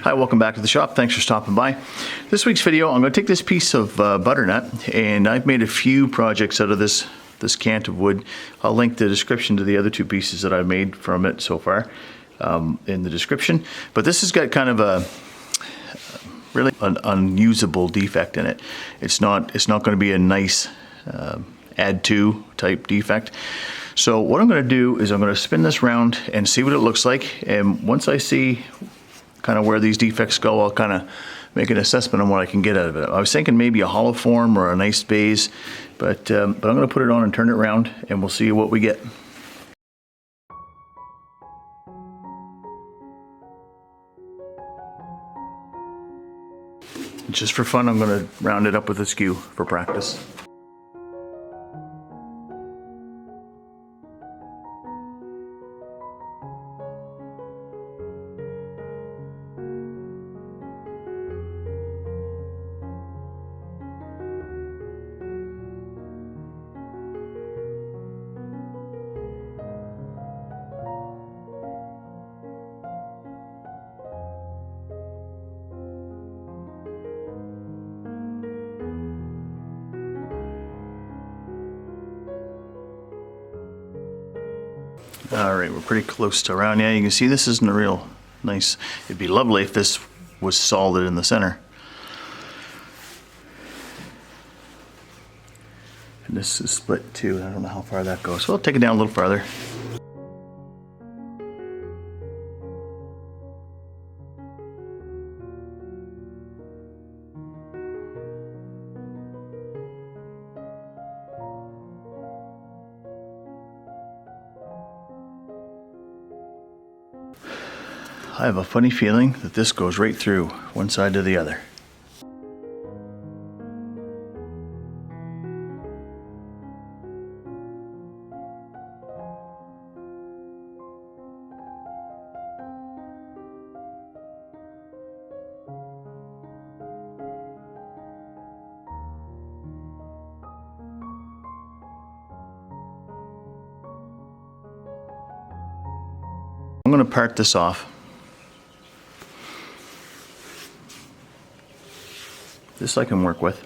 Hi, welcome back to the shop. Thanks for stopping by. This week's video, I'm going to take this piece of butternut, and I've made a few projects out of this cant of wood. I'll link the description to the other two pieces that I've made from it so far in the description. But this has got kind of a really an unusable defect in it. It's not going to be a nice add to type defect. So what I'm going to do is I'm going to spin this round and see what it looks like, and once I see kind of where these defects go, I'll kind of make an assessment on what I can get out of it. I was thinking maybe a hollow form or a nice vase, but I'm going to put it on and turn it around, and we'll see what we get. Just for fun, I'm going to round it up with a skew for practice. All right, we're pretty close to around. Yeah, you can see this isn't a real nice. It'd be lovely if this was solid in the center. And this is split too. I don't know how far that goes. So I'll take it down a little farther. I have a funny feeling that this goes right through one side to the other. I'm going to part this off. This I can work with.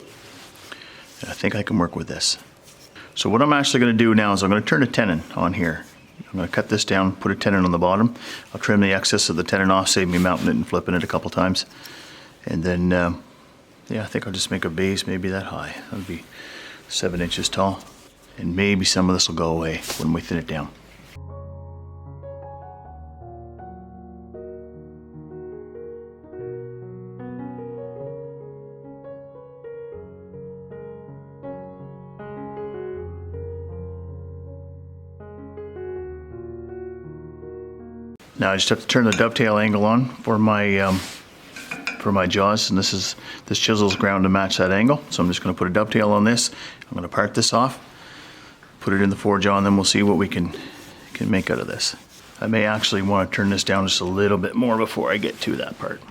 I think I can work with this. So what I'm actually going to do now is I'm going to turn a tenon on here. I'm going to cut this down, put a tenon on the bottom. I'll trim the excess of the tenon off, save me mounting it and flipping it a couple times. And then, yeah, I think I'll just make a base maybe that high. That'll be 7 inches tall. And maybe some of this will go away when we thin it down. Now I just have to turn the dovetail angle on for my jaws, and this chisel's ground to match that angle. So I'm just going to put a dovetail on this. I'm going to part this off, put it in the forge on, and then we'll see what we can make out of this. I may actually want to turn this down just a little bit more before I get to that part.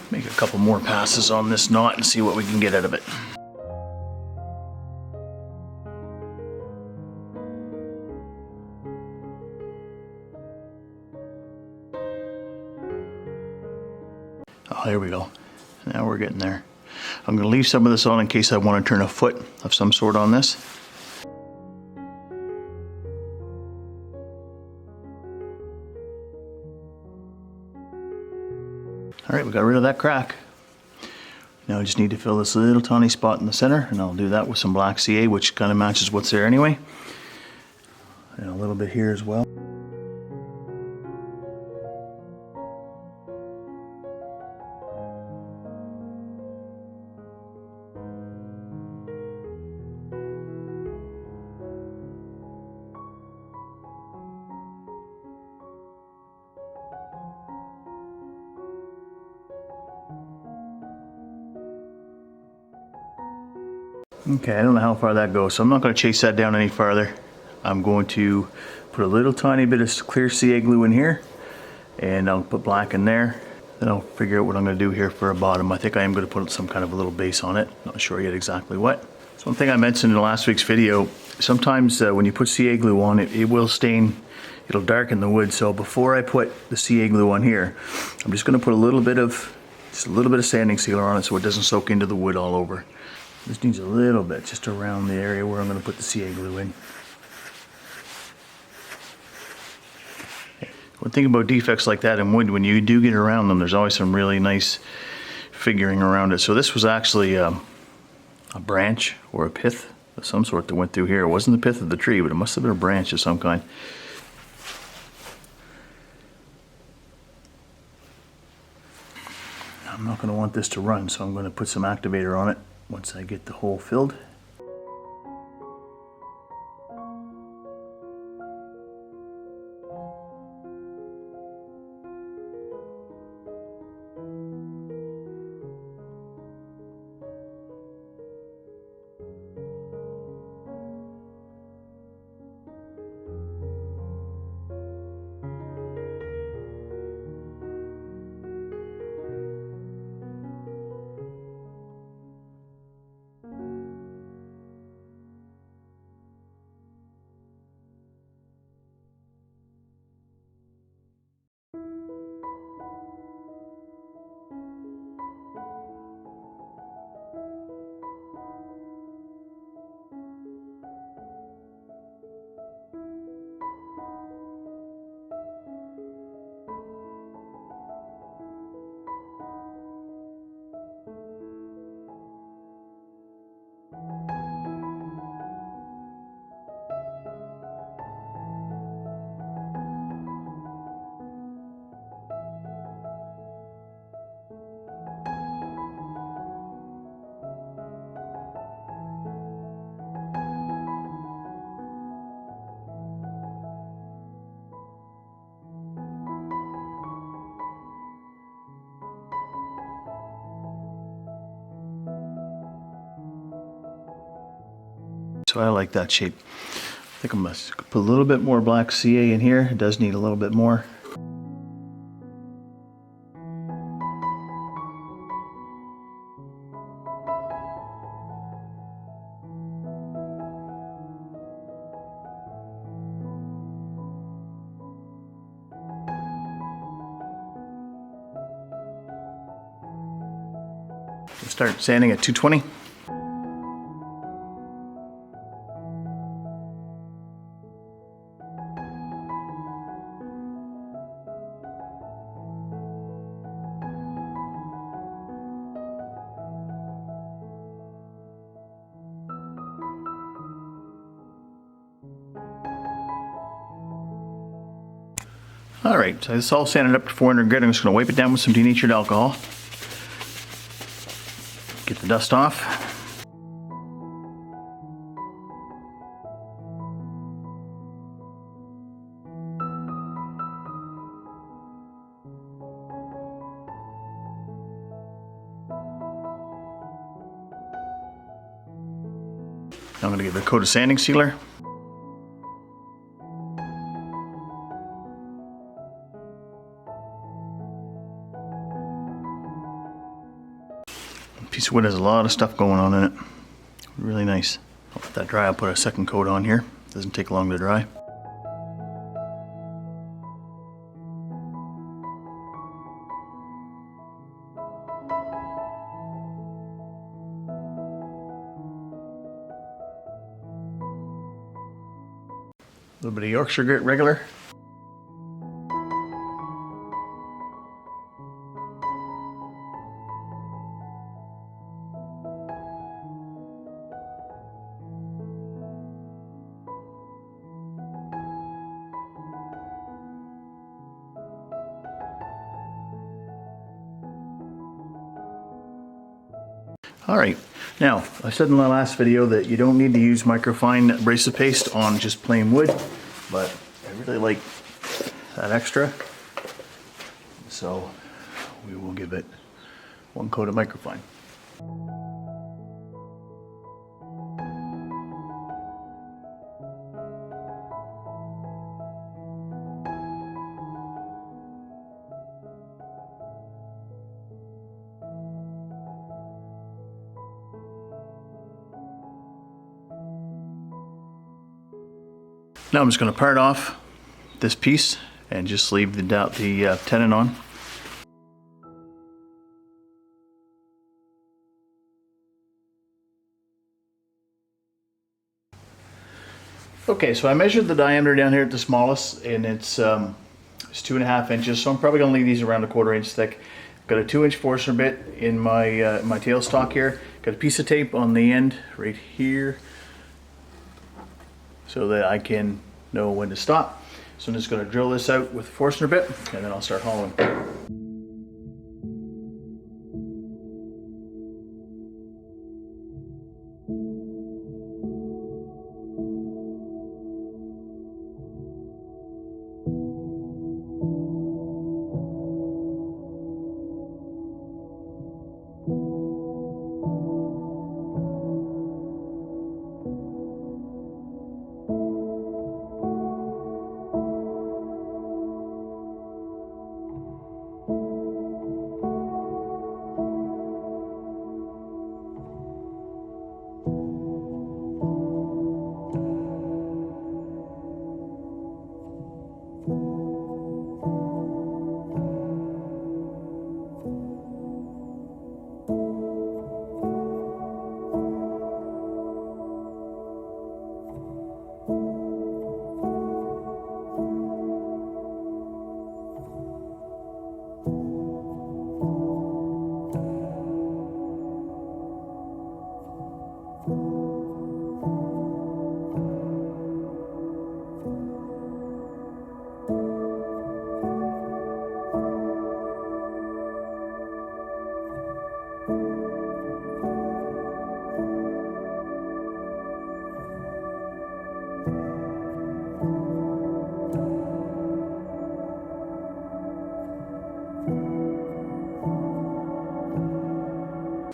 Make a couple more passes on this knot and see what we can get out of it. Oh, there we go. Now we're getting there. I'm going to leave some of this on in case I want to turn a foot of some sort on this. All right, we got rid of that crack. Now I just need to fill this little tiny spot in the center, and I'll do that with some black CA, which kind of matches what's there anyway. And a little bit here as well. Okay, I don't know how far that goes, so I'm not going to chase that down any farther. I'm going to put a little tiny bit of clear CA glue in here, and I'll put black in there. Then I'll figure out what I'm going to do here for a bottom. I think I am going to put some kind of a little base on it. Not sure yet exactly what. So one thing I mentioned in last week's video, sometimes when you put CA glue on it, it will stain, it'll darken the wood. So before I put the CA glue on here, I'm just going to put just a little bit of sanding sealer on it so it doesn't soak into the wood all over. This needs a little bit just around the area where I'm going to put the CA glue in. One thing about defects like that in wood, when you do get around them, there's always some really nice figuring around it. So this was actually a branch or a pith of some sort that went through here. It wasn't the pith of the tree, but it must have been a branch of some kind. I'm not going to want this to run, so I'm going to put some activator on it once I get the hole filled. So I like that shape. I think I must put a little bit more black CA in here. It does need a little bit more. Start sanding at 220. All right, so it's all sanded up to 400 grit. I'm just going to wipe it down with some denatured alcohol. Get the dust off. I'm going to give it a coat of sanding sealer. Piece of wood has a lot of stuff going on in it. Really nice. I'll let that dry. I'll put a second coat on here. Doesn't take long to dry. A little bit of Yorkshire grit regular. All right, now I said in the last video that you don't need to use microfine abrasive paste on just plain wood, but I really like that extra, so we will give it one coat of microfine. Now I'm just going to part off this piece and just leave the tenon on. Okay, so I measured the diameter down here at the smallest, and it's 2.5 inches. So I'm probably going to leave these around a 1/4 inch thick. Got a 2-inch Forstner bit in my my tailstock here. Got a piece of tape on the end right here, so that I can know when to stop. So I'm just going to drill this out with the Forstner bit, and then I'll start hauling.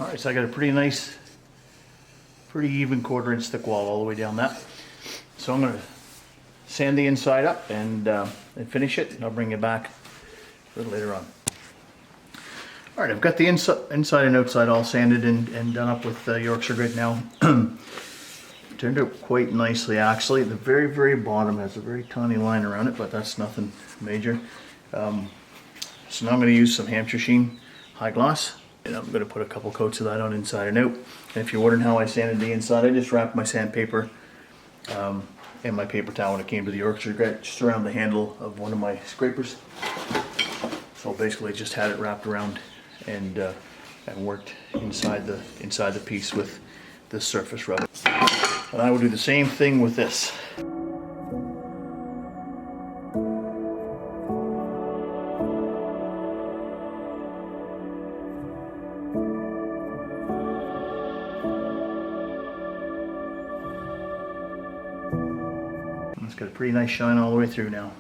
Alright, so I got a pretty nice, pretty even 1/4 inch thick wall all the way down that. So I'm going to sand the inside up and finish it, and I'll bring it back a little later on. Alright, I've got the inside and outside all sanded and done up with Yorkshire grit now. Turned out quite nicely actually. The very, very bottom has a very tiny line around it, but that's nothing major. So now I'm going to use some Hampshire Sheen high gloss. And I'm going to put a couple coats of that on inside and out. And if you're wondering how I sanded the inside, I just wrapped my sandpaper and my paper towel when it came to the Yorkshire grit just around the handle of one of my scrapers. So basically just had it wrapped around and worked inside the piece with this surface rub. And I will do the same thing with this. It's got a pretty nice shine all the way through now.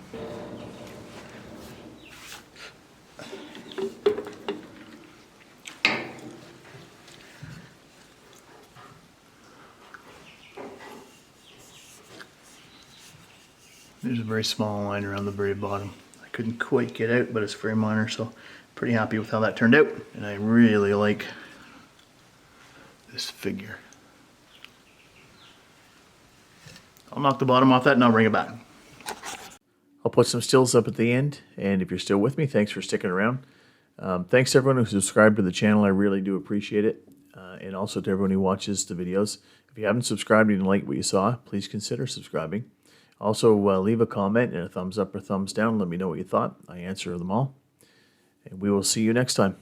There's a very small line around the very bottom. I couldn't quite get out, but it's very minor, so pretty happy with how that turned out. And I really like this figure. I'll knock the bottom off that and I'll bring it back. I'll put some stills up at the end, and if you're still with me, thanks for sticking around. Thanks to everyone who subscribed to the channel. I really do appreciate it. And also to everyone who watches the videos. If you haven't subscribed and you like what you saw, please consider subscribing. Also, leave a comment and a thumbs up or thumbs down. Let me know what you thought. I answer them all. And we will see you next time.